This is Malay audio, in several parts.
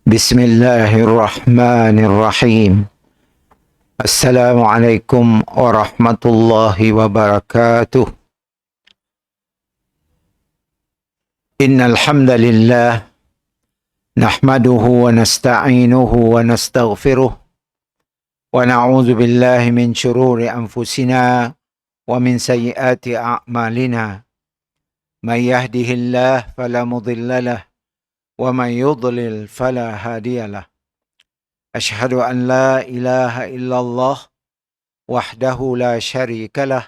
Bismillahirrahmanirrahim. Assalamualaikum warahmatullahi wabarakatuh. Innal hamdalillah nahmaduhu wa nasta'inuhu wa nastaghfiruh wa na'udzu billahi min shururi anfusina wa min sayyiati a'malina. May yahdihillahu fala mudilla lahu wa may yudlil fala hadiya lahu. Asyhadu an la ilaha illallah wahdahu la syarika lah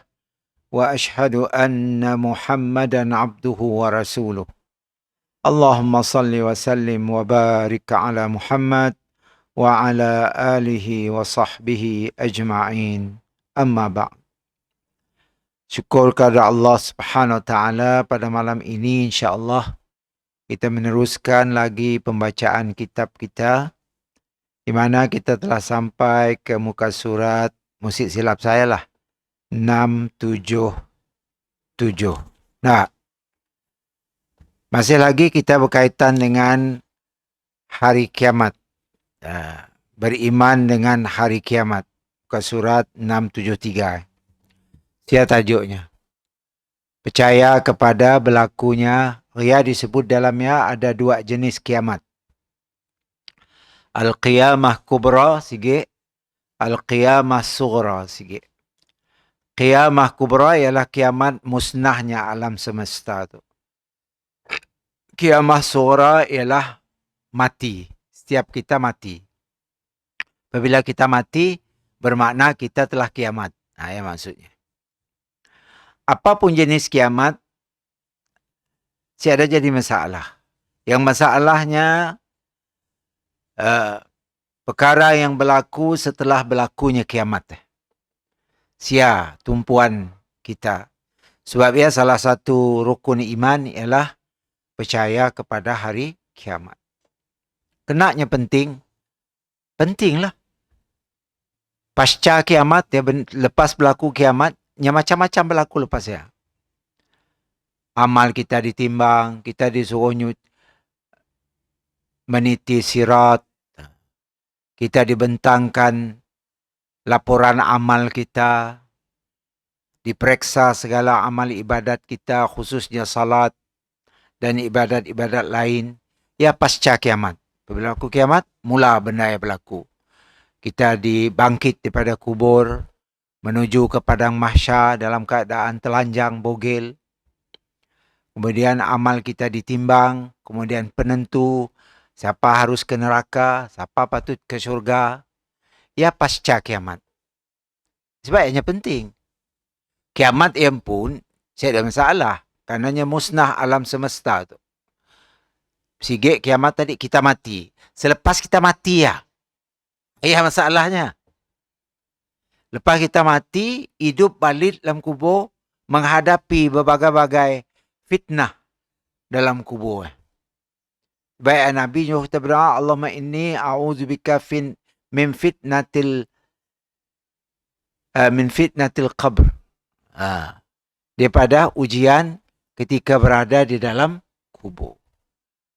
wa asyhadu anna Muhammadan abduhu wa rasuluh. Allahumma salli wa sallim wa barik ala Muhammad wa ala alihi wa sahbihi ajma'in. Amma ba'd. Syukur kepada Allah Subhanahu wa taala, pada malam ini insya-Allah kita meneruskan lagi pembacaan kitab kita, di mana kita telah sampai ke muka surat, musik silap saya lah, 677. Nah, masih lagi kita berkaitan dengan hari kiamat. Beriman dengan hari kiamat. Muka surat 673. Sia tajuknya. Percaya kepada berlakunya. Ya, disebut dalamnya ada dua jenis kiamat. Al-Qiyamah Kubra sikit, Al-Qiyamah Sughra sikit. Qiyamah Kubra ialah kiamat musnahnya alam semesta tu. Qiyamah Sughra ialah mati. Setiap kita mati. Apabila kita mati, bermakna kita telah kiamat. Ya maksudnya. Apapun jenis kiamat, tiada jadi masalah. Yang masalahnya perkara yang berlaku setelah berlakunya kiamat. Sia tumpuan kita. Sebab ia salah satu rukun iman ialah percaya kepada hari kiamat. Kenaknya penting? Pentinglah. Pasca kiamat, ya, lepas berlaku kiamat, yang macam-macam berlaku lepas ya. Amal kita ditimbang, kita disuruh meniti sirat, kita dibentangkan laporan amal kita, diperiksa segala amal ibadat kita, khususnya salat dan ibadat-ibadat lain. Ya, pasca kiamat. Bila berlaku kiamat, mula benda yang berlaku. Kita dibangkit daripada kubur, menuju ke padang mahsyar dalam keadaan telanjang bogel. Kemudian amal kita ditimbang, kemudian penentu siapa harus ke neraka, siapa patut ke syurga. Ya, pasca kiamat. Sebabnya penting. Kiamat yang pun, saya ada masalah. Karenanya musnah alam semesta tu. Sikit kiamat tadi kita mati. Selepas kita mati ya. Ya masalahnya. Lepas kita mati, hidup balik dalam kubur, menghadapi berbagai-bagai fitnah dalam kubur. Baik Nabi kita berdoa, Allahumma inni a'udzubika min fitnatil qabr. Daripada ujian ketika berada di dalam kubur.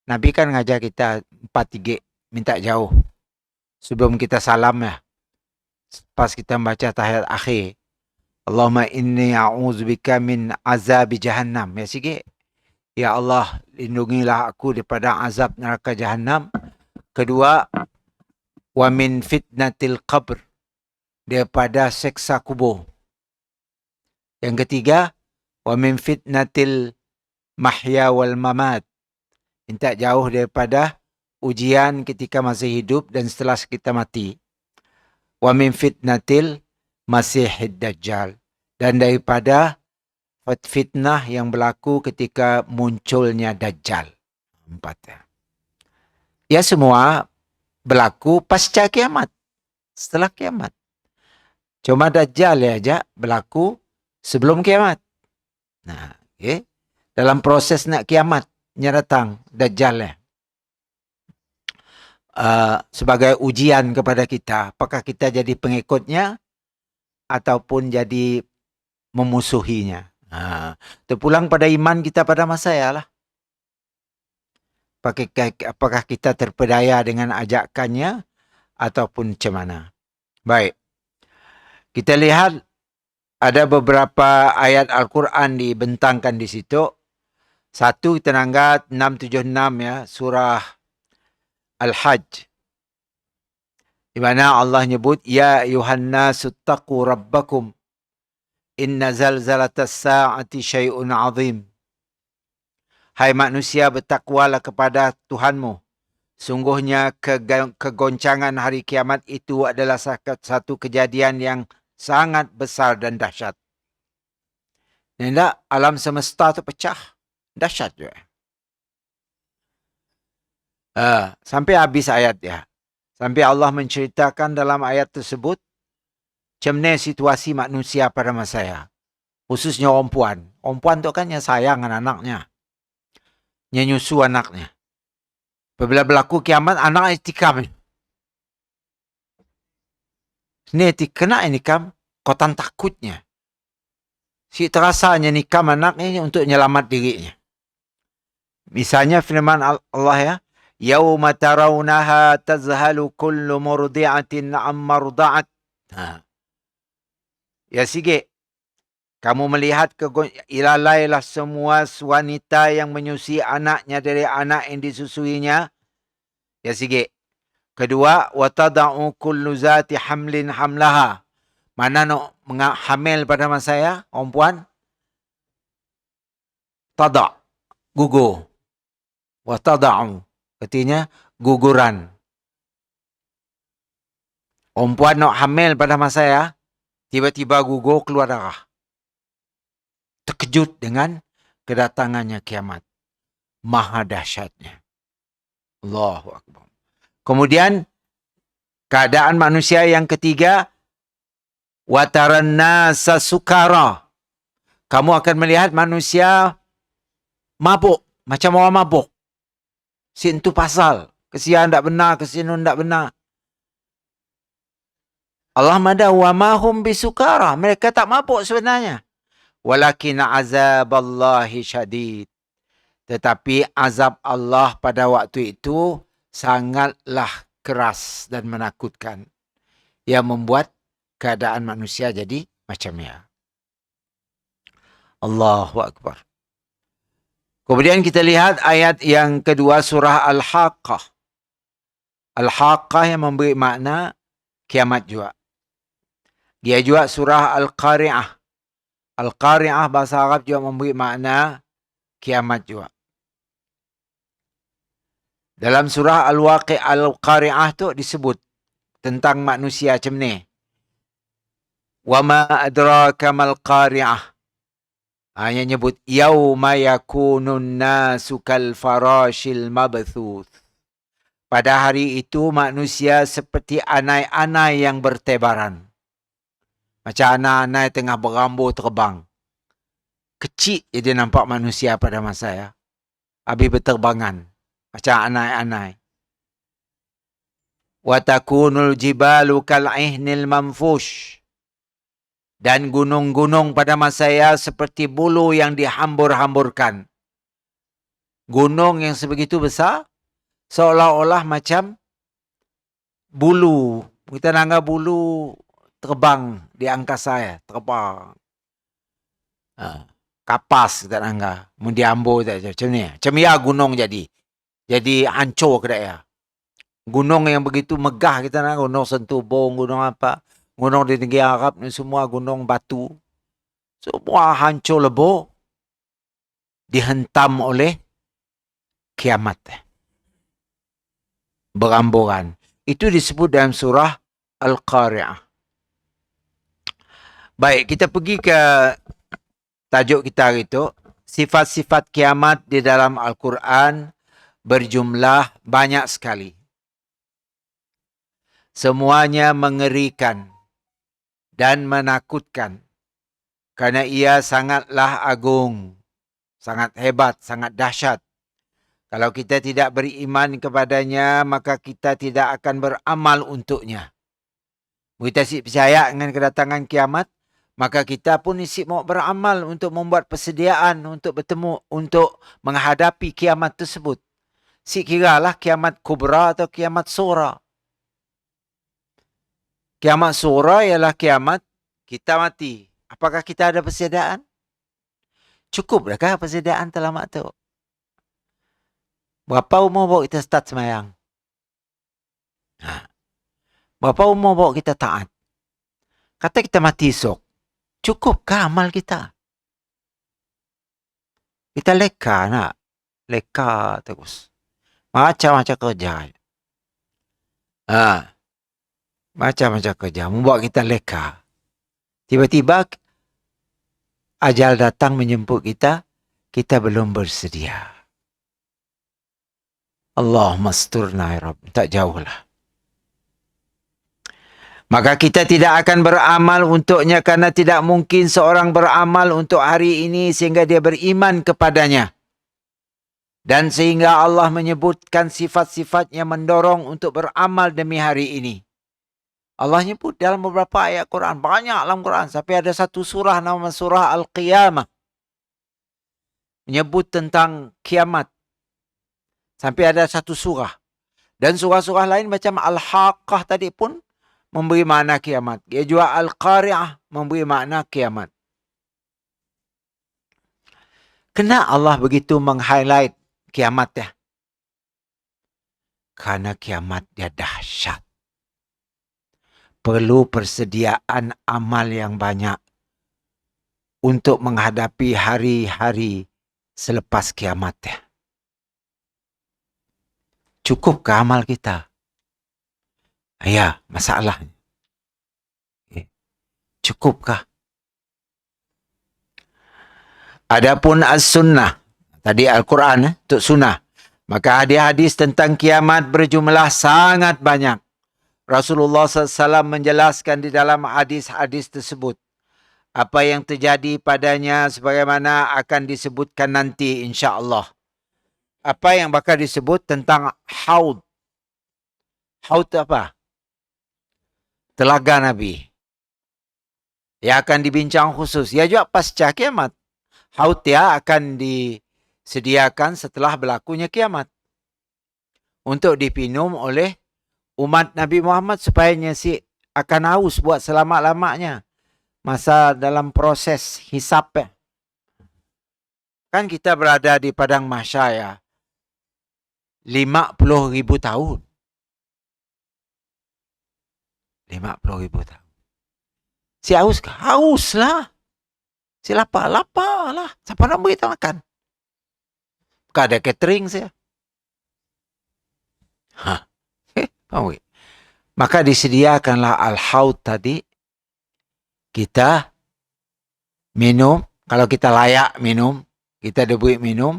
Nabi kan ngajar kita 4-3 minta jauh. Sebelum kita salam ya. Pas kita membaca tahiyat akhir. Allahumma inni a'udzubika min azab jahannam. Ya sikit. Ya Allah, lindungilah aku daripada azab neraka jahannam. Kedua, wa min fitnatil qabr. Daripada seksa kubur. Yang ketiga, wa min fitnatil mahya wal mamat. Minta jauh daripada ujian ketika masih hidup dan setelah kita mati. Wa min fitnatil masihid dajjal. Dan daripada fitnah yang berlaku ketika munculnya dajjal. 4. Ya semua berlaku pasca kiamat. Setelah kiamat. Cuma dajjal ya aja berlaku sebelum kiamat. Nah, okay. Dalam proses nak kiamatnya datang dajjal ya. Sebagai ujian kepada kita, apakah kita jadi pengikutnya ataupun jadi memusuhinya. Terpulang pada iman kita pada masa ya lah. Apakah kita terpedaya dengan ajakannya ataupun macam mana. Baik. Kita lihat ada beberapa ayat Al-Quran dibentangkan di situ. Satu kita angkat 676 ya, surah Al-Hajj. Di mana Allah nyebut, Ya ayuhannasu taqu rabbakum, inna zalzalatas sa'ati syai'un azim. Hai manusia, bertakwalah kepada Tuhanmu. Sungguhnya kegoncangan hari kiamat itu adalah satu kejadian yang sangat besar dan dahsyat. Tidak, alam semesta itu pecah. Dahsyat juga. Sampai habis ayat ya. Sampai Allah menceritakan dalam ayat tersebut macam mana situasi manusia pada masa ya. Khususnya perempuan. Perempuan tu kan yang sayang dengan anaknya. Yang nyusu anaknya. Apabila berlaku kiamat, anak itikam. Ini kena itikam, kotan takutnya. Si terasanya nikam anaknya untuk menyelamat dirinya. Misalnya firman Allah ya, Yauma tarawunaha tazhalu kullu murdi'atin amma arda'at. Ya sige, kamu melihat ilalailah semua wanita yang menyusui anaknya dari anak yang disusuinya. Ya sige. Kedua, wa tada'u kullu zati hamlin hamlaha. Mana nak hamil pada masa ya, perempuan? Tada', gugur. Wa tada'u, artinya guguran. Perempuan nak hamil pada masa ya, tiba-tiba gugur keluar darah. Terkejut dengan kedatangannya kiamat. Maha dahsyatnya. Allahu Akbar. Kemudian, keadaan manusia yang ketiga, wataran nasa sukara. Kamu akan melihat manusia mabuk. Macam orang mabuk. Sin tu pasal. Kesian tak benar, kesian tak benar. Allah mada wa mahum bisukara. Mereka tak mabuk sebenarnya. Walakin azaballahi syadid. Tetapi azab Allah pada waktu itu sangatlah keras dan menakutkan. Yang membuat keadaan manusia jadi macam ya. Allahu Akbar. Kemudian kita lihat ayat yang kedua surah Al-Haqqah. Al-Haqqah yang memberi makna kiamat juga. Dia juga surah Al-Qari'ah. Al-Qari'ah bahasa Arab juga memberi makna kiamat juga. Dalam surah Al-Qari'ah tu disebut tentang manusia macam ni. Wa ma adraka mal qari'ah. Yang nyebut yauma yakunun nasu kal farashil mabthuth. Pada hari itu manusia seperti anai-anai yang bertebaran. Macam anai-anai tengah berambu terbang. Kecil dia nampak manusia pada masa ya. Habis berterbangan. Macam anai-anai. Wa takunul jibalu kal ihnil manfush. Dan gunung-gunung pada masa ya seperti bulu yang dihambur-hamburkan. Gunung yang sebegitu besar, seolah-olah macam bulu. Kita nanggap bulu terbang di angkasa ya, terbang. Kapas kita nanggap, mendiambur macam ni. Macam ya gunung jadi. Jadi hancur kedai ya. Gunung yang begitu megah kita nanggap, gunung Sentubong, gunung apa. Gunung di negeri Arab ni semua gunung batu. Semua hancur lebur. Dihentam oleh kiamat. Beramburan. Itu disebut dalam surah Al-Qari'ah. Baik, kita pergi ke tajuk kita hari itu. Sifat-sifat kiamat di dalam Al-Quran berjumlah banyak sekali. Semuanya mengerikan dan menakutkan. Kerana ia sangatlah agung, sangat hebat, sangat dahsyat. Kalau kita tidak beriman kepadanya, maka kita tidak akan beramal untuknya. Kita percaya dengan kedatangan kiamat, maka kita pun isi mau beramal untuk membuat persediaan untuk bertemu, untuk menghadapi kiamat tersebut. Si kiralah kiamat kubra atau kiamat sura. Kiamat sura ialah kiamat kita mati. Apakah kita ada persediaan? Cukup dah persediaan terlamat tu? Berapa umur bawa kita start semayang? Berapa umur bawa kita taat? Kata kita mati esok. Cukupkah amal kita? Kita leka nak. Leka terus. Macam-macam kerja. Macam-macam kerja. Membuat kita leka. Tiba-tiba ajal datang menjemput kita. Kita belum bersedia. Allahumma asturna ya Rabb. Tak jauh lah. Maka kita tidak akan beramal untuknya karena tidak mungkin seorang beramal untuk hari ini sehingga dia beriman kepadanya. Dan sehingga Allah menyebutkan sifat-sifat yang mendorong untuk beramal demi hari ini. Allah nyebut dalam beberapa ayat Quran. Banyak dalam Quran. Sampai ada satu surah nama surah Al-Qiyamah. Menyebut tentang kiamat. Sampai ada satu surah. Dan surah-surah lain macam Al-Haqqah tadi pun memberi makna kiamat. Dia juga Al-Qari'ah memberi makna kiamat. Kenapa Allah begitu meng-highlight kiamat ya? Karena kiamat dia dahsyat. Perlu persediaan amal yang banyak untuk menghadapi hari-hari selepas kiamat ya. Cukupkah amal kita? Ya, masalahnya. Cukupkah? Adapun as-sunnah, tadi Al-Quran untuk sunnah. Maka hadis-hadis tentang kiamat berjumlah sangat banyak. Rasulullah SAW menjelaskan di dalam hadis-hadis tersebut. Apa yang terjadi padanya sebagaimana akan disebutkan nanti insya-Allah. Apa yang bakal disebut tentang haud. Haud apa? Telaga Nabi. Yang akan dibincang khusus. Ya juga pasca kiamat. Haud ya akan disediakan setelah berlakunya kiamat. Untuk dipinum oleh umat Nabi Muhammad supaya nyesi akan haus buat selamat-lamatnya. Masa dalam proses hisab ya. Kan kita berada di padang mahsyar ya. 50,000 tahun. 50,000 tahun. Si haus kah? Haus lah. Si lapar lah. Siapa nak beri makan? Bukan ada catering saya. Maka disediakanlah al-haud tadi. Kita minum. Kalau kita layak minum. Kita ada buat minum.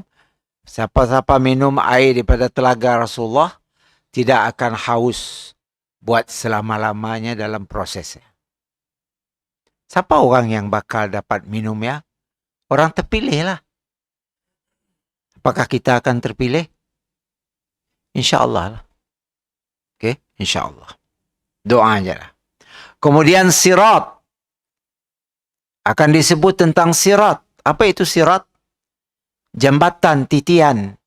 Siapa-siapa minum air daripada telaga Rasulullah. Tidak akan haus. Buat selama-lamanya dalam prosesnya. Siapa orang yang bakal dapat minum ya? Orang terpilih lah. Apakah kita akan terpilih? InsyaAllah lah. Okey, insyaAllah. Doa aja lah. Kemudian sirat. Akan disebut tentang sirat. Apa itu sirat? Jambatan, titian.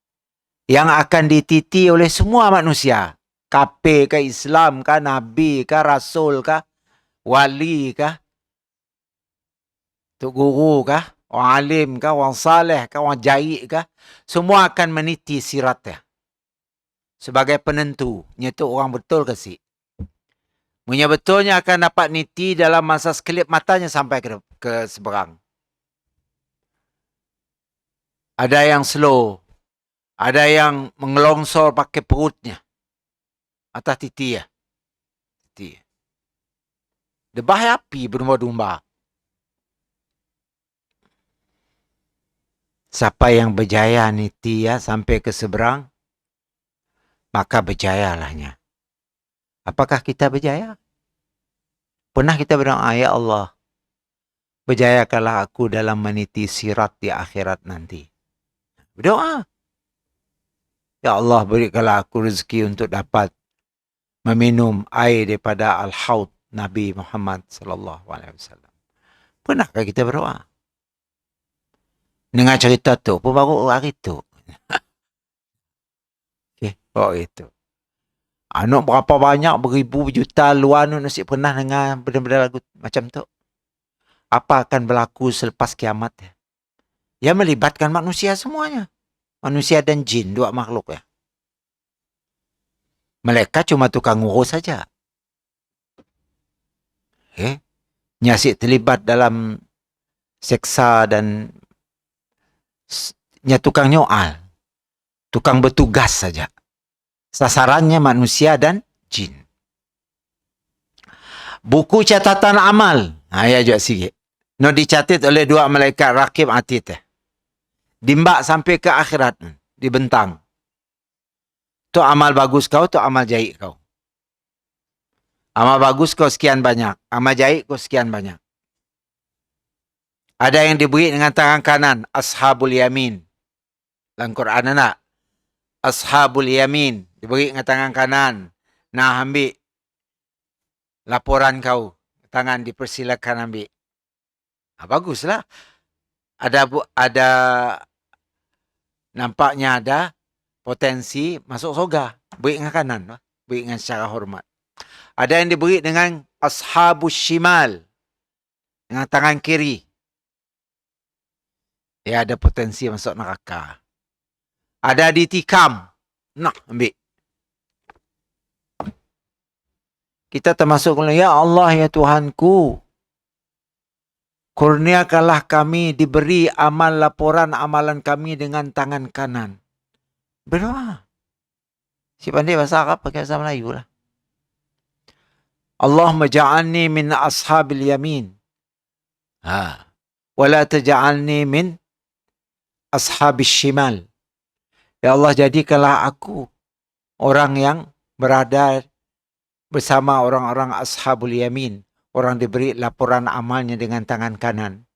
Yang akan dititi oleh semua manusia. Kafir ke Islam ke Nabi ke Rasul ke Wali ke Tok Guru ke orang alim ke orang saleh ke orang jahit ke. Semua akan meniti siratnya. Sebagai penentu. Nyetuk orang betul ke si. Punya betulnya akan dapat niti dalam masa sekelip matanya sampai ke seberang. Ada yang slow. Ada yang mengelongsor pakai perutnya. Atas titi ya. Titi. Debah api berdomba-domba. Siapa yang berjaya niti ya sampai ke seberang, maka berjayalahnya. Apakah kita berjaya? Pernah kita berdoa, ya Allah, berjayakanlah aku dalam meniti sirat di akhirat nanti. Berdoa. Ya Allah, berikanlah aku rezeki untuk dapat meminum air daripada al-haud Nabi Muhammad sallallahu alaihi wasallam. Pernahkah kita berdoa? Dengar cerita tu, pun baru hari tu. Oh itu. Anak berapa banyak, beribu, juta, luar nasi pernah dengar benda-benda lagu macam tu. Apa akan berlaku selepas kiamat? Ya melibatkan manusia semuanya. Manusia dan jin, dua makhluk ya. Mereka cuma tukang urus saja. Nyasik terlibat dalam seksa dan tukang nyoal. Tukang bertugas saja. Sasarannya manusia dan jin. Buku catatan amal. Ya juga sikit. No dicatat oleh dua malaikat rakib atid. Dimbak sampai ke akhirat. Dibentang. Tu amal bagus kau, tu amal jahit kau. Amal bagus kau sekian banyak. Amal jahit kau sekian banyak. Ada yang diberi dengan tangan kanan. Ashabul yamin. Dalam Quran nak. Ashabul yamin. Diberi dengan tangan kanan. Nah ambil laporan kau. Tangan dipersilakan ambil. Baguslah. Ada nampaknya ada potensi masuk surga. Beri dengan kanan. Beri dengan secara hormat. Ada yang diberi dengan ashabus shimal. Dengan tangan kiri. Dia ada potensi masuk neraka. Ada di tikam. Nak ambil. Kita termasuk, ya Allah ya Tuhanku. Kurniakanlah kami diberi amal laporan amalan kami dengan tangan kanan. Berdoa. Si pandai bahasa Arab pakai bahasa Melayu lah. Allahumma ja'alni min ashabil yamin. Wala taj'alni min ashabis shimal. Ya Allah, jadikanlah aku orang yang berada bersama orang-orang ashabul yamin. Orang diberi laporan amalnya dengan tangan kanan.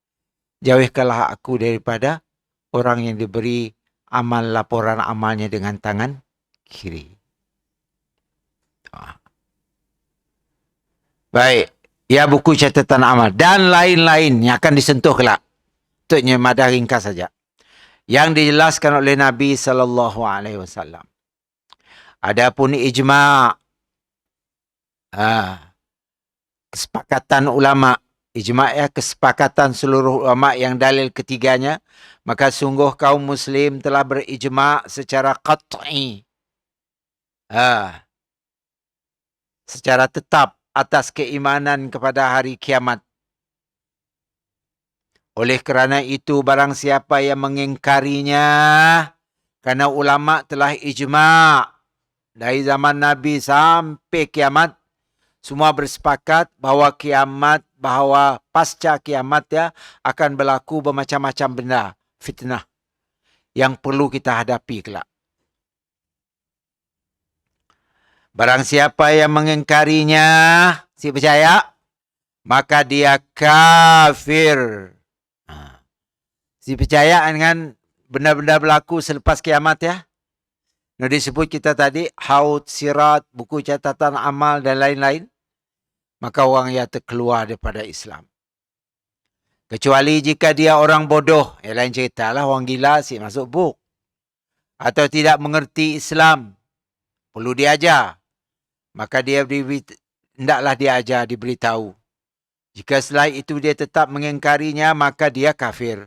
Jauhkanlah aku daripada orang yang diberi amal laporan amalnya dengan tangan kiri. Baik. Ya, buku catatan amal. Dan lain-lain yang akan disentuh kelak. Itu madah ringkas saja. Yang dijelaskan oleh Nabi SAW. Adapun ijma'. Kesepakatan ulama. Ijma' ya, kesepakatan seluruh ulama yang dalil ketiganya. Maka sungguh kaum muslim telah berijma' secara qat'i. Secara tetap atas keimanan kepada hari kiamat. Oleh kerana itu barang siapa yang mengingkarinya, kerana ulama telah ijma' dari zaman Nabi sampai kiamat, semua bersepakat bahawa kiamat, bahawa pasca kiamat ya akan berlaku bermacam-macam benda, fitnah yang perlu kita hadapi kelak. Barang siapa yang mengingkarinya, si percaya, maka dia kafir. Si percaya dengan benda-benda berlaku selepas kiamat ya. Nah, disebut kita tadi, haud, sirat, buku catatan amal dan lain-lain. Maka orang yang terkeluar daripada Islam. Kecuali jika dia orang bodoh. Lain cerita lah, orang gila si masuk buk. Atau tidak mengerti Islam. Perlu diajar. Maka dia hendaklah diajar, diberitahu. Jika setelah itu dia tetap mengingkarinya, maka dia kafir.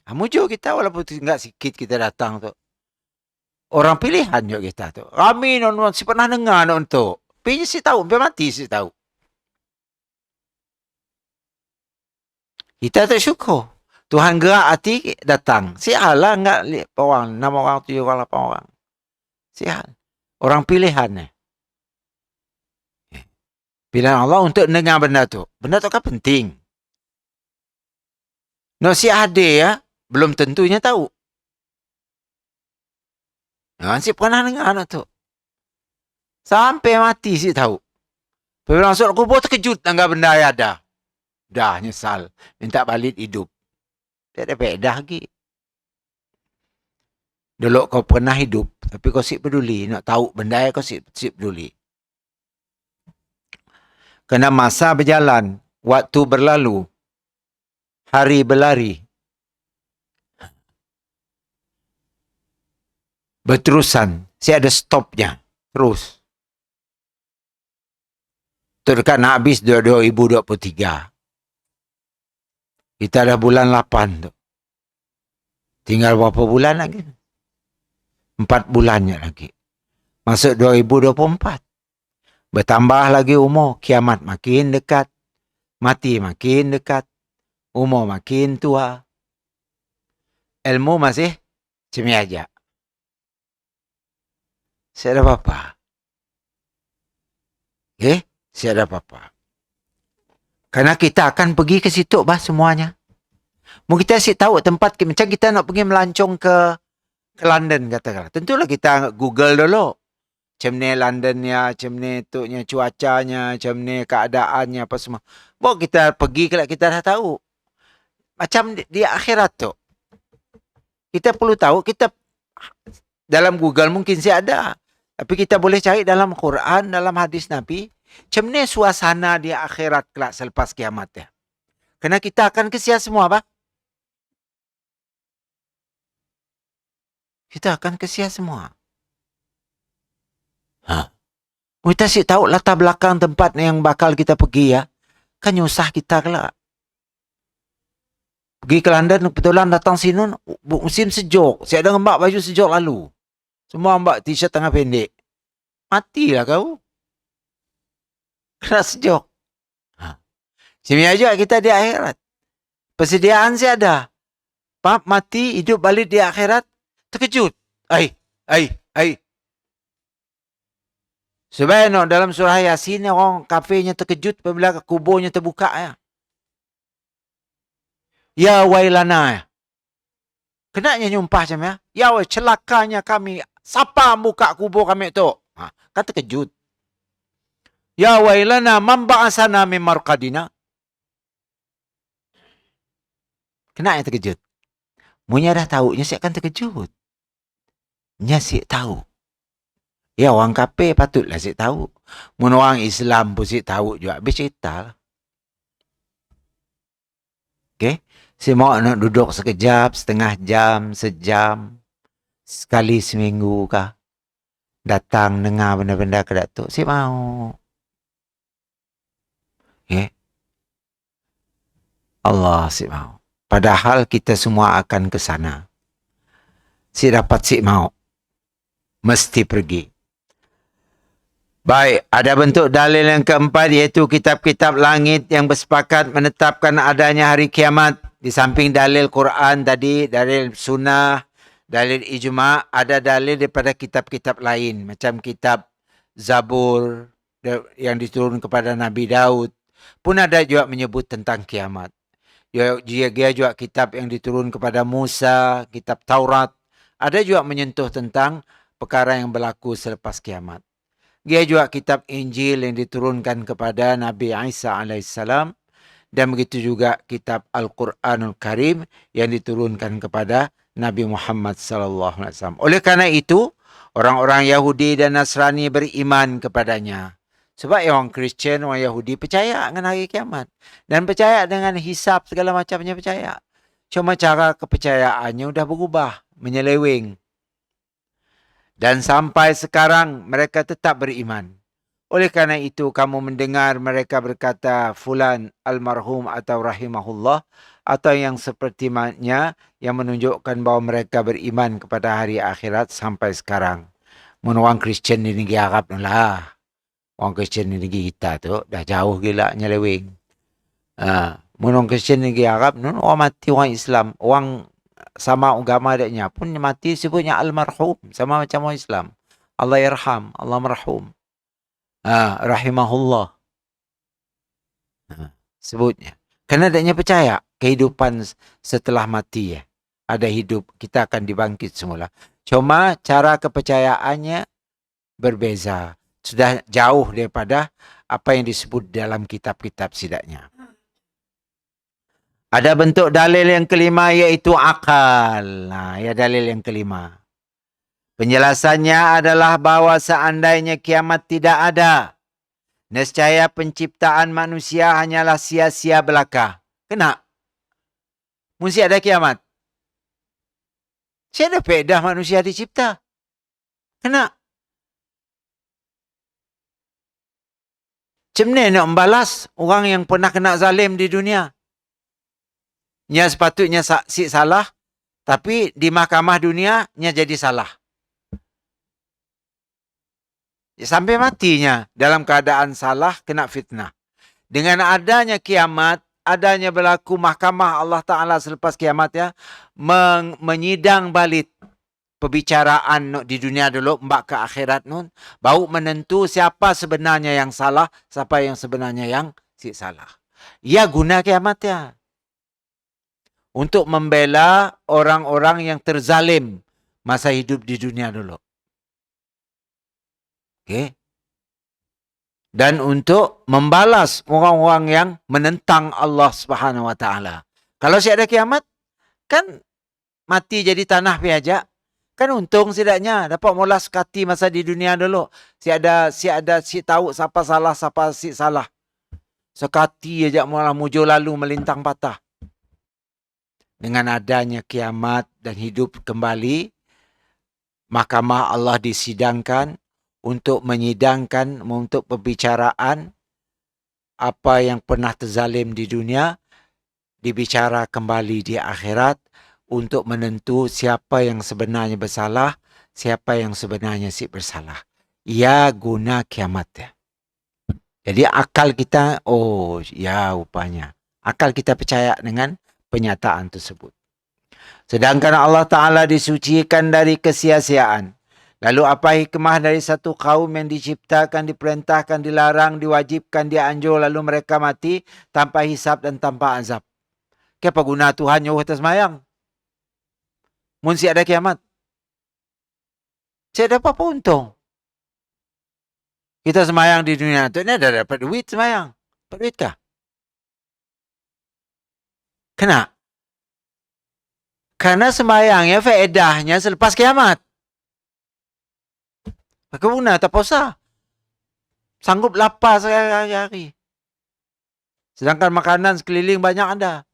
Mujur kita walaupun enggak sikit kita datang tu. Orang pilihan juga kita tu. Kami non si pernah dengar non tu. Pergi si tahu, sampai mati si tahu. Kita tak syukur. Tuhan gerak hati datang. Sial lah enggak lihat orang, 6 orang, 7 orang, 8 orang. Sial. Orang pilihan ni. Pilihan Allah untuk dengar benda tu. Benda tu kan penting. No si ada ya, belum tentunya tahu. Si pernah dengar anak tu. Sampai mati si tahu. Bila masuk kubur terkejut dengan benda yang ada. Dah nyesal. Minta balik hidup. Tak ada faedah lagi. Dulu kau pernah hidup. Tapi kau sip peduli. Nak tahu benda yang kau sip peduli. Kerana masa berjalan. Waktu berlalu. Hari berlari. berterusan. Saya ada stopnya. Terus. Terdekat nak habis 2023. Kita dah bulan 8 tu. Tinggal berapa bulan lagi? 4 bulannya lagi. Masuk 2024. Bertambah lagi umur. Kiamat makin dekat. Mati makin dekat. Umur makin tua. Ilmu masih cemiaja. Saya ada apa-apa. Saya ada apa-apa. Karena kita akan pergi ke situ semuanya. Mungkin kita asyik tahu tempat, macam kita nak pergi melancong ke London katakanlah. Tentulah kita Google dulu. Macam ni Londonnya, macam ni tuknya cuacanya, macam ni keadaannya apa semua. Baru kita pergi kita dah tahu. Macam di akhirat tu. Kita perlu tahu, kita dalam Google mungkin saya ada. Tapi kita boleh cari dalam Quran, dalam hadis Nabi. Macam ni suasana di akhirat kelak selepas kiamat ya. Kerana kita akan kesia semua apa? Kita akan kesia semua. Kita sih tahu latar belakang tempat yang bakal kita pergi ya. Kan nyusah kita kelak. Pergi ke London, kebetulan datang sini, musim sejuk. Saya ada ngembak baju sejuk lalu. Semua mbak t-shirt tengah pendek. Matilah kau. Kena sejuk. Sini aja kita di akhirat. Persediaan sih ada. Pap mati, hidup balik di akhirat. Terkejut. Ai. Sebenarnya dalam surah Yasin orang kafirnya terkejut apabila kuburnya terbuka ya. Ya wailana ya. Kenanya nyumpah macam ya. Ya wai celakanya kami. Siapa buka kubur kami tu? Kan terkejut. Ya wailana man ba'asana min marqadina. Kenanya terkejut. Munya dah tahu, nya siap kan terkejut. Nya siap tahu. Ya orang kafir patutlah siap tahu. Mun orang Islam pun siap tahu juga. Habis cerita lah. Okay. Saya mau nak duduk sekejap, setengah jam, sejam. Sekali seminggu kah. Datang dengar benda-benda ke Datuk. Saya mau. Okay. Allah saya mau. Padahal kita semua akan ke sana. Si dapat si mau. Mesti pergi. Baik, ada bentuk dalil yang keempat iaitu kitab-kitab langit yang bersepakat menetapkan adanya hari kiamat. Di samping dalil Quran tadi, dalil sunnah, dalil ijma', ada dalil daripada kitab-kitab lain. Macam kitab Zabur yang diturun kepada Nabi Daud. Pun ada juga menyebut tentang kiamat. Dia juga kitab yang diturun kepada Musa, kitab Taurat. Ada juga menyentuh tentang perkara yang berlaku selepas kiamat. Dia juga kitab Injil yang diturunkan kepada Nabi Isa alaihissalam. Dan begitu juga kitab Al-Quranul Karim yang diturunkan kepada Nabi Muhammad sallallahu alaihi wasallam. Oleh kerana itu, orang-orang Yahudi dan Nasrani beriman kepadanya. Sebab orang Kristian, orang Yahudi percaya dengan hari kiamat. Dan percaya dengan hisab segala macamnya percaya. Cuma cara kepercayaannya sudah berubah, menyeleweng. Dan sampai sekarang mereka tetap beriman. Oleh kerana itu kamu mendengar mereka berkata fulan almarhum atau rahimahullah. Atau yang sepertinya yang menunjukkan bahawa mereka beriman kepada hari akhirat sampai sekarang. Orang Kristian di negeri Arab lah. Orang Kristian di negeri kita tu dah jauh gila nyeleweng. Orang Kristian di negeri Arab, orang mati orang Islam. Orang sama agama adanya pun mati sebutnya almarhum. Sama macam orang Islam. Allah yarham, Allah marhum. Rahimahullah. Sebutnya. Kerana adanya percaya kehidupan setelah mati ya. Ada hidup, kita akan dibangkit semula. Cuma cara kepercayaannya berbeza. Sudah jauh daripada apa yang disebut dalam kitab-kitab sidaknya. Ada bentuk dalil yang kelima iaitu akal. Ya dalil yang kelima. Penjelasannya adalah bahawa seandainya kiamat tidak ada, nescaya penciptaan manusia hanyalah sia-sia belaka. Kena? Mesti ada kiamat. Siapa faedah manusia dicipta? Kena. Macam mana nak membalas orang yang pernah kena zalim di dunia? Nya sepatutnya si salah, tapi di mahkamah dunia, nya jadi salah. Sampai matinya dalam keadaan salah, kena fitnah. Dengan adanya kiamat, adanya berlaku mahkamah Allah Ta'ala selepas kiamat ya, menyidang balik perbicaraan di dunia dulu, mbak ke akhirat nun, baru menentu siapa sebenarnya yang salah, siapa yang sebenarnya yang si salah. Ya guna kiamat ya. Untuk membela orang-orang yang terzalim masa hidup di dunia dulu. Okay. Dan untuk membalas orang-orang yang menentang Allah Subhanahu Wa Taala. Kalau si ada kiamat, kan mati jadi tanah piaja. Kan untung setidaknya dapat mulas kati masa di dunia dulu. Si tahu siapa salah, siapa si salah. Sekati aja malah mujo lalu melintang patah. Dengan adanya kiamat dan hidup kembali, mahkamah Allah disidangkan untuk menyidangkan, untuk pembicaraan apa yang pernah terzalim di dunia, dibicara kembali di akhirat untuk menentu siapa yang sebenarnya bersalah, siapa yang sebenarnya si bersalah. Ya guna kiamat ya. Jadi akal kita, oh ya rupanya. Akal kita percaya dengan penyataan tersebut. Sedangkan Allah Ta'ala disucikan dari kesia-siaan. Lalu apa hikmah dari satu kaum yang diciptakan, diperintahkan, dilarang, diwajibkan, dianjur, lalu mereka mati tanpa hisab dan tanpa azab. Kenapa guna Tuhan nyuruh kita semayang? Mun si ada kiamat. Saya dapat apa untung? Kita semayang di dunia itu, ini ada dapat duit semayang. Dapat duit kah? Kena. Karena semayangnya faedahnya selepas kiamat. Maka guna tak puasa. Sanggup lapar sehari-hari. Sedangkan makanan sekeliling banyak ada.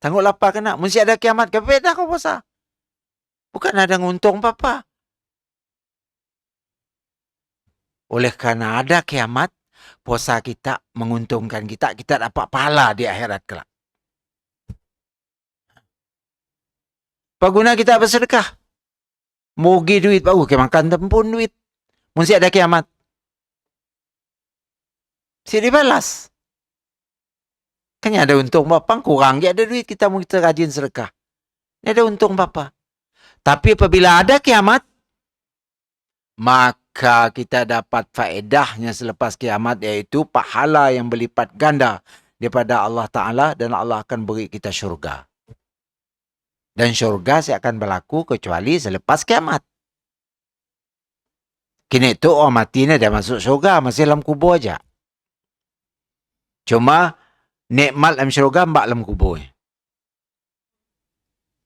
Sanggup lapar kena. Mesti ada kiamat. Kenapa faedah kau puasa? Bukan ada nguntung apa-apa. Oleh karena ada kiamat, puasa kita menguntungkan kita. Kita dapat pahala di akhirat kelak. Apa guna kita bersedekah? Mugi duit baru ke makan tempun duit. Mesti ada kiamat. Si dibalas. Kan ada untung bapa kurang. Dia ada duit kita mau kita rajin sedekah. Dia ada untung bapa. Tapi apabila ada kiamat, maka kita dapat faedahnya selepas kiamat, yaitu pahala yang berlipat ganda daripada Allah Ta'ala, dan Allah akan beri kita syurga. Dan syurga saya akan berlaku kecuali selepas kiamat. Kini itu orang mati ni dah masuk syurga, masih dalam kubur aja. Cuma nikmat dalam syurga mbak dalam kubur.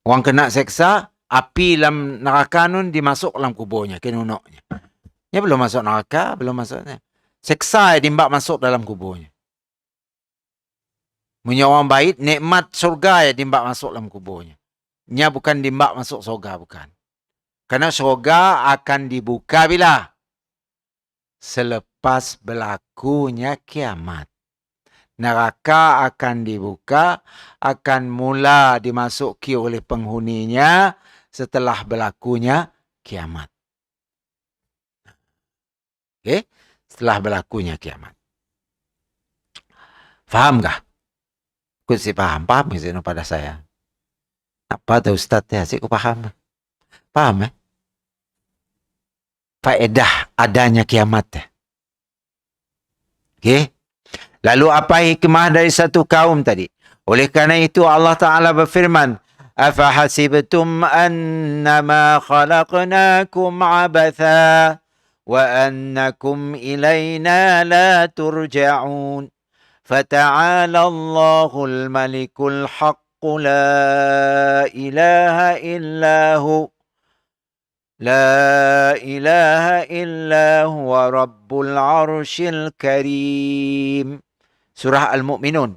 Orang kena seksa, api dalam neraka nun dimasuk dalam kuburnya, kenunoknya. Dia belum masuk neraka, belum masuk. Seksa dimbak masuk dalam kuburnya. Punya orang baik, nikmat syurga dimbak masuk dalam kuburnya. Nya bukan dimbak masuk syurga, bukan. Karena syurga akan dibuka bila? Selepas berlakunya kiamat. Neraka akan dibuka, akan mula dimasuki oleh penghuninya setelah berlakunya kiamat. Okey? Setelah berlakunya kiamat. Faham kah? Aku si paham ke pada saya. Apa tu Ustaz ya? Saya paham. Paham faedah adanya kiamat ya. Okey? Lalu apa hikmah dari satu kaum tadi? Oleh kerana itu Allah Ta'ala berfirman, "Afahasibtum annama khalaqnakum abatha wa annakum ilayna la turja'un. Fata'ala Allahul malikul haqq la ilaha illahu. La ilaha illa huwa rabbul arshil karim." Surah Al-Mu'minun.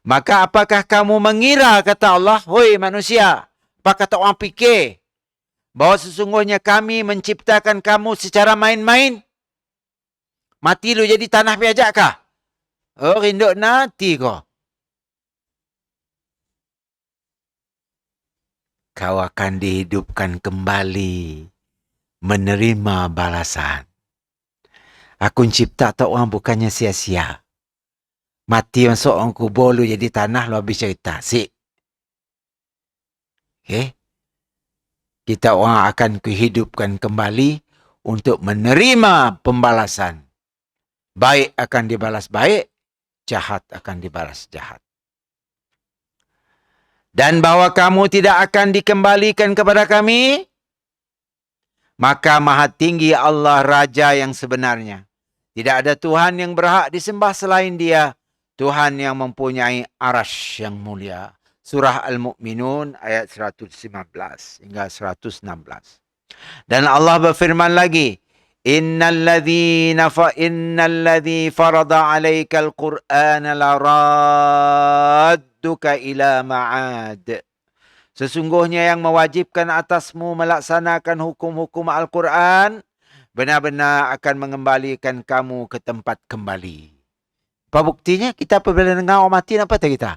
Maka apakah kamu mengira, kata Allah, "Hoi manusia, apa kata orang fikir, bahwa sesungguhnya kami menciptakan kamu secara main-main. Mati lu jadi tanah piajak kah? Oh, rinduk nanti kau. Kau akan dihidupkan kembali, menerima balasan. Aku cipta tak orang bukannya sia-sia. Mati masuk orang kubur lu jadi tanah lu habis cerita. Sik. Okay? Kita orang akan dihidupkan kembali untuk menerima pembalasan. Baik akan dibalas baik, jahat akan dibalas jahat. Dan bahwa kamu tidak akan dikembalikan kepada kami, maka maha tinggi Allah Raja yang sebenarnya. Tidak ada Tuhan yang berhak disembah selain Dia. Tuhan yang mempunyai arash yang mulia. Surah Al-Mu'minun ayat 115 hingga 116. Dan Allah berfirman lagi, Innalladzi farada 'alaikal Qur'ana laradduka ila ma'ad. Sesungguhnya yang mewajibkan atasmu melaksanakan hukum-hukum Al-Quran benar-benar akan mengembalikan kamu ke tempat kembali. Apa buktinya? Kita apabila dengar orang mati, apa kata kita?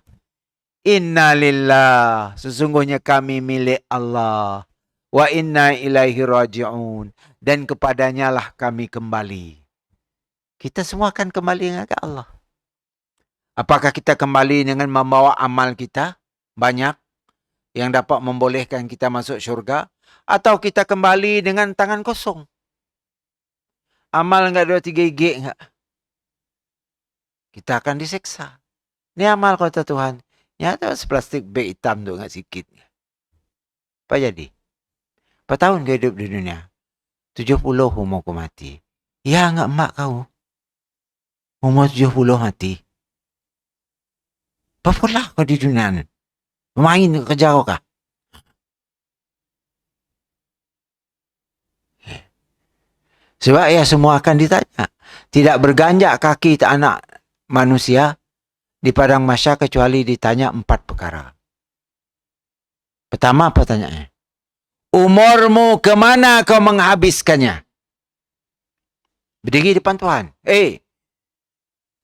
Inna lillah. Sesungguhnya kami milik Allah. Wa inna ilaihi raji'un. Dan kepadanya lah kami kembali. Kita semua akan kembali ke Allah. Apakah kita kembali dengan membawa amal kita banyak yang dapat membolehkan kita masuk syurga, atau kita kembali dengan tangan kosong? Amal enggak 2-3 gig enggak. Kita akan diseksa. Ini amal kata Tuhan. Nyata plastik beg hitam tu enggak sikit. Apa jadi? Berapa tahun kau hidup di dunia? 70 umur kau mati. Ya enggak mak kau. Umur 70 mati. Apa pula kau di dunia ni? Main kerja kau kah? Sebab ya semua akan ditanya. Tidak berganjak kaki anak manusia di padang mahsyar kecuali ditanya 4 perkara. Pertama apa tanyanya? Umurmu kemana kau menghabiskannya? Berdiri depan Tuhan.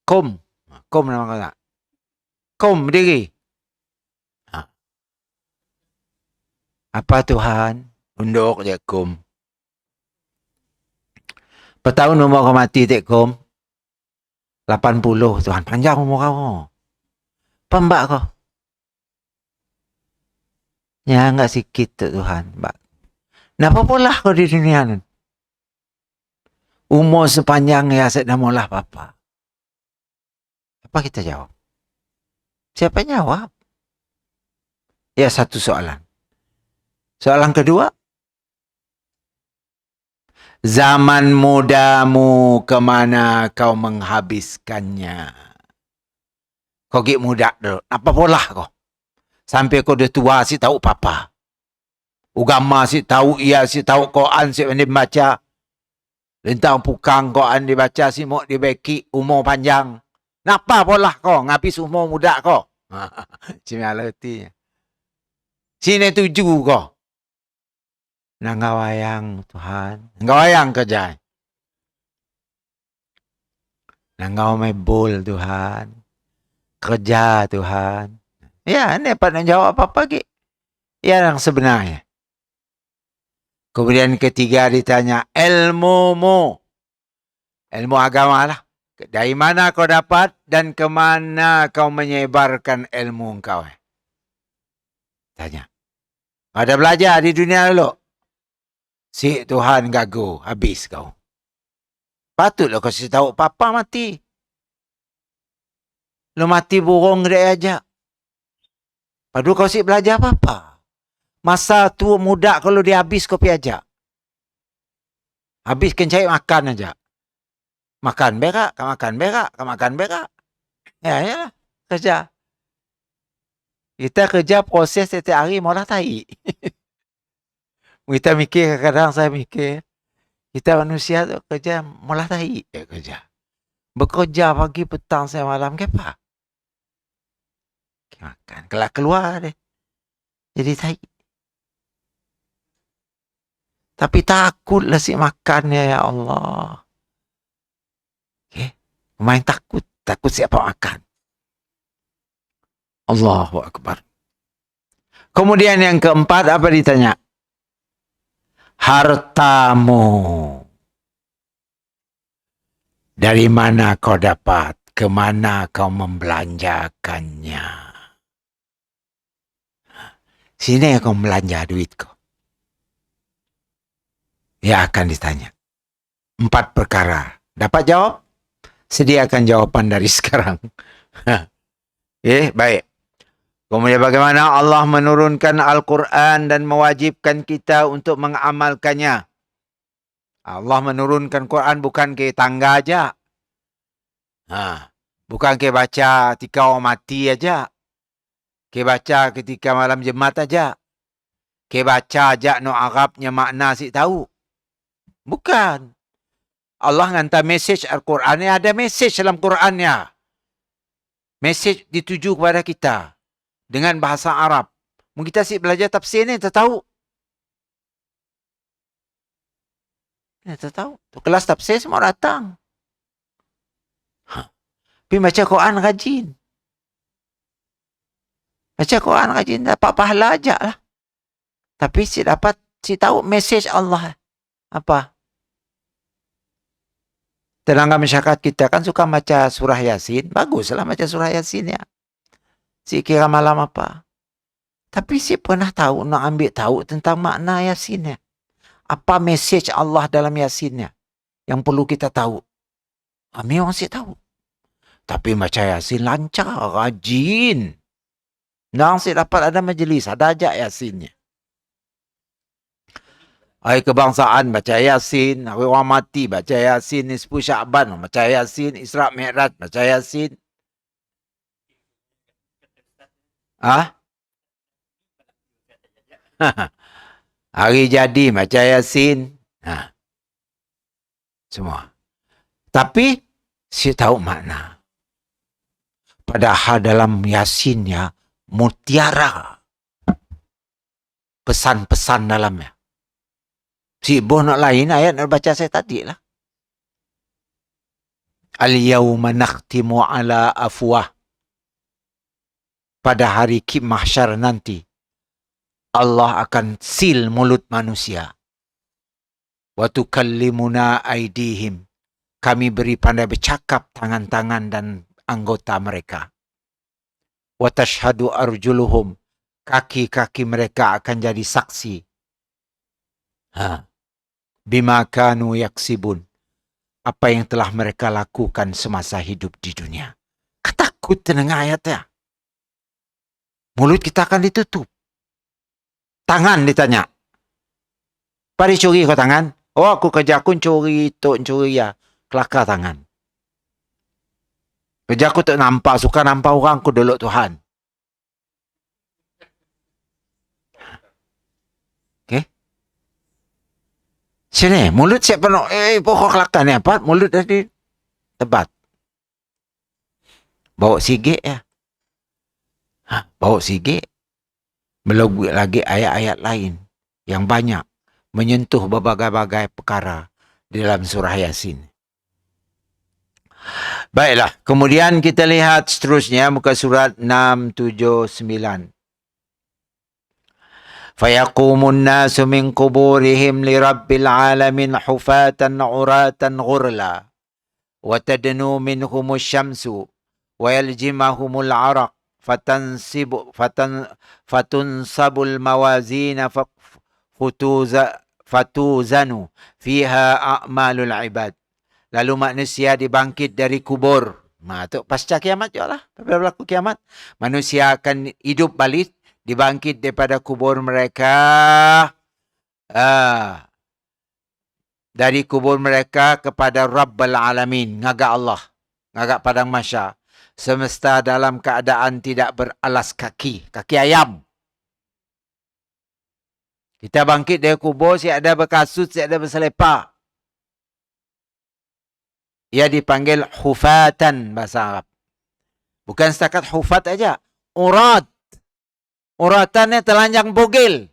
Kom. Kom nama kau tak? Kom berdiri. Apa Tuhan? Unduk je kom. Petahun umur kau mati tak kom? 80 Tuhan. Panjang umur kau. Pembak kau. Ya enggak sikit tu Tuhan. Kenapa pula kau di dunia ni? Umur sepanjang ya sedamalah papa. Apa kita jawab? Siapa jawab? Ya satu soalan. Soalan kedua. Zaman mudamu kemana kau menghabiskannya? Kau gig muda dulu. Apa pula kau? Sampai kau dah tua si tahu papa. Ugama si tahu, ia si tahu Quran si pandai baca. Lentang pukang Quran dibaca si mau dibeki umur panjang. Napa pula kau ngabis umur muda kau? Cuma letinya. Sini tuju kau. Nangga wayang Tuhan. Nangga wayang kerja. Nangga mebul Tuhan. Kerja Tuhan. Ya, ini dapat nak jawab apa-apa lagi. Ya, yang sebenarnya. Kemudian ketiga ditanya, ilmumu. Ilmu agama lah. Dari mana kau dapat dan kemana kau menyebarkan ilmu kau? Tanya. Ada belajar di dunia dulu? Si Tuhan gagu, habis kau. Patutlah kau kasih tahu papa mati. Lu mati burung dia aja. Padu kau si belajar apa-apa. Masa tu muda kalau dia habis kau pi aja. Habis kan cari makan aja. Makan berak, makan berak, makan berak. Ya, kerja. Kita kerja proses setiap hari malah tai. Kita mikir, kadang saya mikir, kita manusia tu kerja malah tai kerja. Bekerja pagi, petang, saya malam, kenapa? Makan, kalau keluar deh. Jadi tai. Tapi takutlah si makannya, ya Allah. Okay. Main takut siapa makan. Allahu Akbar. Kemudian yang keempat apa ditanya? Hartamu. Dari mana kau dapat? Kemana kau membelanjakannya? Sini kau belanja duit kau. Ya akan ditanya. 4 perkara. Dapat jawab? Sediakan jawaban dari sekarang. Baik. Kemudian bagaimana Allah menurunkan Al-Quran dan mewajibkan kita untuk mengamalkannya. Allah menurunkan Quran bukan ke tangga aja. Bukan ke baca ketika orang mati aja. Ke baca ketika malam Jumat aja. Ke baca aja no Arabnya makna si tahu. Bukan. Allah hantar mesej Al-Quran ni, ada mesej dalam Qurannya. Mesej dituju kepada kita dengan bahasa Arab. Mungkin kita si belajar tafsir ni tak tahu. Tak tahu. Kelas tafsir semua datang. Tapi baca Quran rajin. Baca Quran rajin dapat pahala aja lah. Tapi si tahu mesej Allah. Apa? Tetangga masyarakat kita kan suka baca surah Yasin. Baguslah baca surah Yasin ya. Si kira malam apa. Tapi si pernah tahu, nak ambil tahu tentang makna Yasinnya. Apa mesej Allah dalam Yasinnya yang perlu kita tahu. Memang si tahu. Tapi baca Yasin lancar, rajin. Nang si dapat ada majlis, ada ajak Yasinnya. Hari kebangsaan baca Yasin, hari orang mati baca Yasin, Nisfu Sya'ban baca Yasin, Isra' Mi'raj baca Yasin. Hari jadi baca Yasin. Semua. Tapi si tahu makna. Padahal dalam Yasinnya mutiara pesan-pesan dalamnya. Si nak lain ayat nak baca saya tadi lah. Al-yawma nakhtimu ala afwah. Pada hari mahsyar nanti Allah akan seal mulut manusia. Wa tukallimuna aidihim. Kami beri pandai bercakap tangan-tangan dan anggota mereka. Wa tashhadu arjuluhum. Kaki-kaki mereka akan jadi saksi. Bima kanu yaksibun. Apa yang telah mereka lakukan semasa hidup di dunia. Ketakut dengar ayatnya. Mulut kita akan ditutup. Tangan ditanya. Pari curi kau tangan? Oh, aku kerja aku curi ya. Kelakar tangan. Kerja aku tak nampak. Suka nampak orang aku delok Tuhan. Okay. Sini, mulut siap penuh. Pokok kelakar ni apa? Mulut tadi tebat. Bawa sigit ya. Bawa sigit. Belum lagi ayat-ayat lain yang banyak menyentuh berbagai-bagai perkara di dalam surah Yasin. Baiklah, kemudian kita lihat seterusnya muka surat 679. Fayaqumun nasu min quburihim li rabbil alamin hufatan uratan ghurla wa tadnu minhumus syamsu wa yaljimahumul araq fatunsabul mawazina fatuzanu fiha a'malul ibad. Lalu manusia dibangkit dari kubur. Itu pasca kiamat juga lah. Apabila berlaku kiamat, manusia akan hidup balik, dibangkit daripada kubur mereka. Dari kubur mereka kepada Rabbul Alamin. Ngagak Allah. Ngagak padang mahsyar. Semesta dalam keadaan tidak beralas kaki. Kaki ayam. Kita bangkit dari kubur, si ada berkasut, si ada berselepah. Ia dipanggil hufatan bahasa Arab. Bukan setakat hufat aja. Urat. Uratannya telanjang bogil.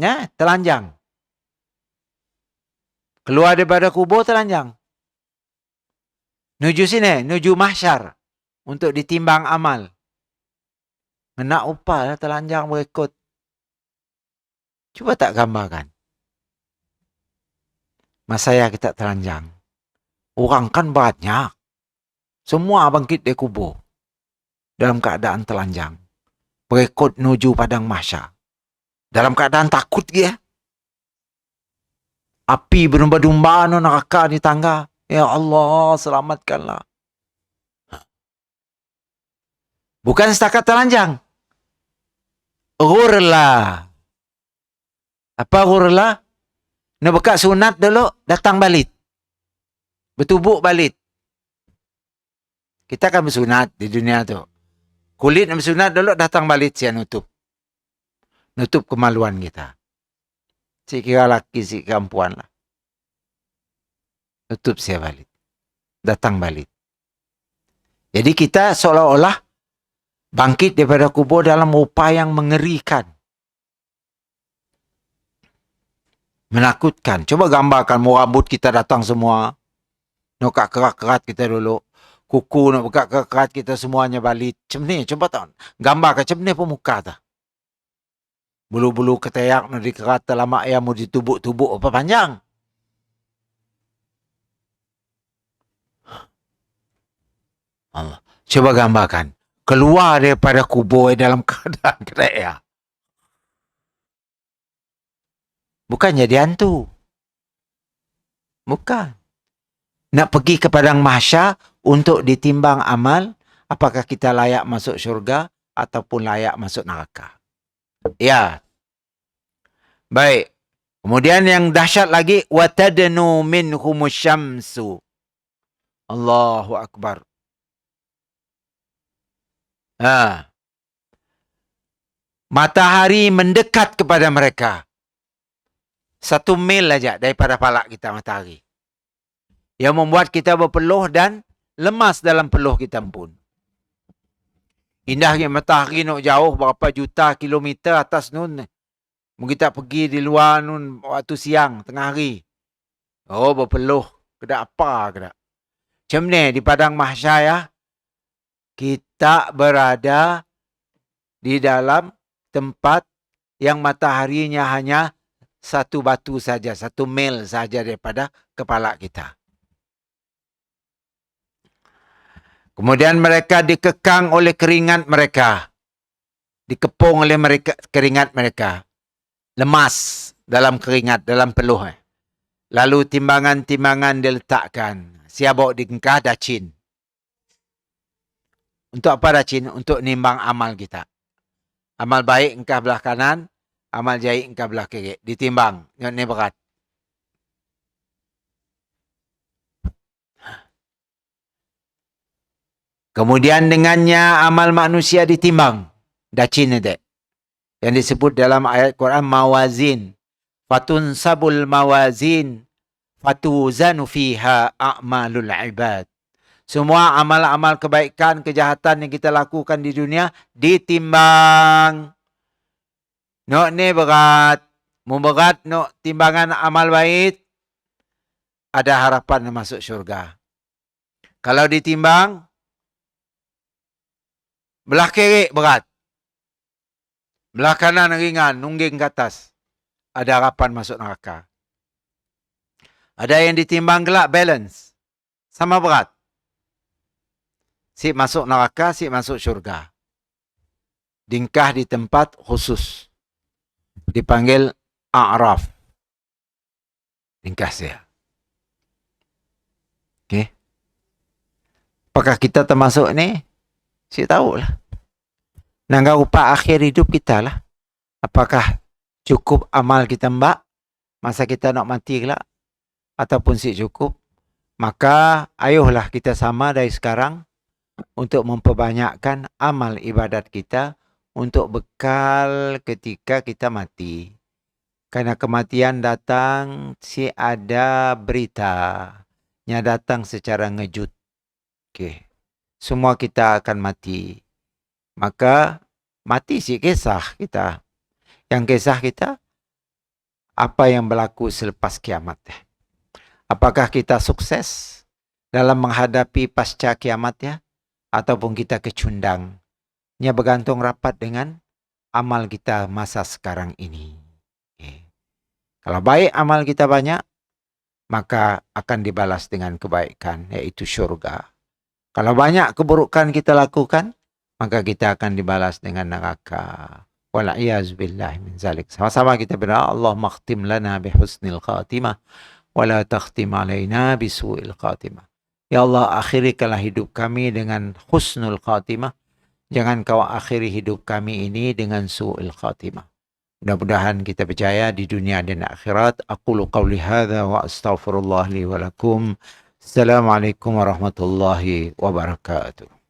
Ya, telanjang. Keluar daripada kubur telanjang. Nuju sini, nuju mahsyar. Untuk ditimbang amal. Nak upah lah telanjang berikut. Cuba tak gambarkan. Masa saya kita telanjang. Orang kan banyak. Semua bangkit dari kubur. Dalam keadaan telanjang. Berikut nuju padang mahsyar. Dalam keadaan takut dia. Api berdomba-domba neraka di tangga. Ya Allah, selamatkanlah. Bukan setakat telanjang. Ghurla. Apa ghurla? Nak buka sunat dulu, datang balik. Bertubuk balik. Kita kan bersunat di dunia tu. Kulit nak bersunat dulu, datang balik siya nutup. Nutup kemaluan kita. Si kira laki, si perempuan lah. Nutup siya balik. Datang balik. Jadi kita seolah-olah bangkit daripada kubur dalam rupa yang mengerikan. Menakutkan. Coba gambarkan rambut kita datang semua. Nak kerat-kerat kita dulu. Kuku nak buka kerat kita semuanya balik. Macam ni. Coba tahu. Gambarkan macam ni pun muka tu. Bulu-bulu ketayak nak dikerat dalam ayam mau ditubuk-tubuk apa panjang. Allah. Coba gambarkan. Keluar daripada kubur dalam keadaan ketayak. Bukan jadi hantu. Bukan. Nak pergi ke padang mahsyar untuk ditimbang amal, apakah kita layak masuk syurga ataupun layak masuk neraka. Ya. Baik. Kemudian yang dahsyat lagi, watadnu minhumus syamsu. Allahu akbar. Matahari mendekat kepada mereka. 1 mil saja daripada palak kita matahari. Yang membuat kita berpeluh dan lemas dalam peluh kita pun. Indahnya matahari nak jauh berapa juta kilometer atas nun. Mungkin kita pergi di luar nun waktu siang, tengah hari. Oh, berpeluh. Kedak apa kedak. Macam ni di padang mahsyar ya. Kita berada di dalam tempat yang mataharinya hanya 1 batu saja, 1 mil saja daripada kepala kita. Kemudian mereka dikekang oleh keringat mereka. Dikepung oleh mereka keringat mereka. Lemas dalam keringat, dalam peluh. Lalu timbangan-timbangan diletakkan. Siapa dikengkah dacin. Untuk apa dacin? Untuk nimbang amal kita. Amal baik engkau belah kanan, amal jahat engkau belah kiri. Ditimbang. Ini berat. Kemudian dengannya amal manusia ditimbang. Dacin itu. Yang disebut dalam ayat Quran mawazin. Fatunsabul mawazin. Fatuzanu fiha a'malul ibad. Semua amal-amal kebaikan, kejahatan yang kita lakukan di dunia ditimbang. Nok ni berat. Berat nok timbangan amal baik. Ada harapan masuk syurga. Kalau ditimbang, belah kiri berat. Belah kanan ringan, nungging ke atas. Ada harapan masuk neraka. Ada yang ditimbang gelap, balance. Sama berat. Si masuk neraka, si masuk syurga. Dingkah di tempat khusus. Dipanggil A'raf. Dingkah saya. Okey. Apakah kita termasuk ni? Saya tahulah. Nangga rupa akhir hidup kita lah. Apakah cukup amal kita mbak? Masa kita nak mati kelak? Ataupun si cukup? Maka ayuhlah kita sama dari sekarang. Untuk memperbanyakkan amal ibadat kita untuk bekal ketika kita mati. Karena kematian datang si ada beritanya datang secara ngejut. Okey. Semua kita akan mati. Maka mati si kisah kita. Yang kisah kita apa yang berlaku selepas kiamat. Apakah kita sukses dalam menghadapi pasca kiamat ya, ataupun kita kecundang? Nya bergantung rapat dengan amal kita masa sekarang ini. Kalau baik amal kita banyak, maka akan dibalas dengan kebaikan, yaitu syurga. Kalau banyak keburukan kita lakukan, maka kita akan dibalas dengan neraka. Wal'iyazbillah min zalik. Sama-sama kita berdoa, Allahumma khtim lana bihusnil khatimah, wa la takhtim alaina bisu'il khatimah. Ya Allah, akhirikanlah hidup kami dengan husnul khatimah. Jangan kau akhiri hidup kami ini dengan su'il khatimah. Mudah-mudahan kita berjaya di dunia dan akhirat. Aqulu qawli hadha wa astaghfirullah li wa lakum. Assalamualaikum warahmatullahi wabarakatuh.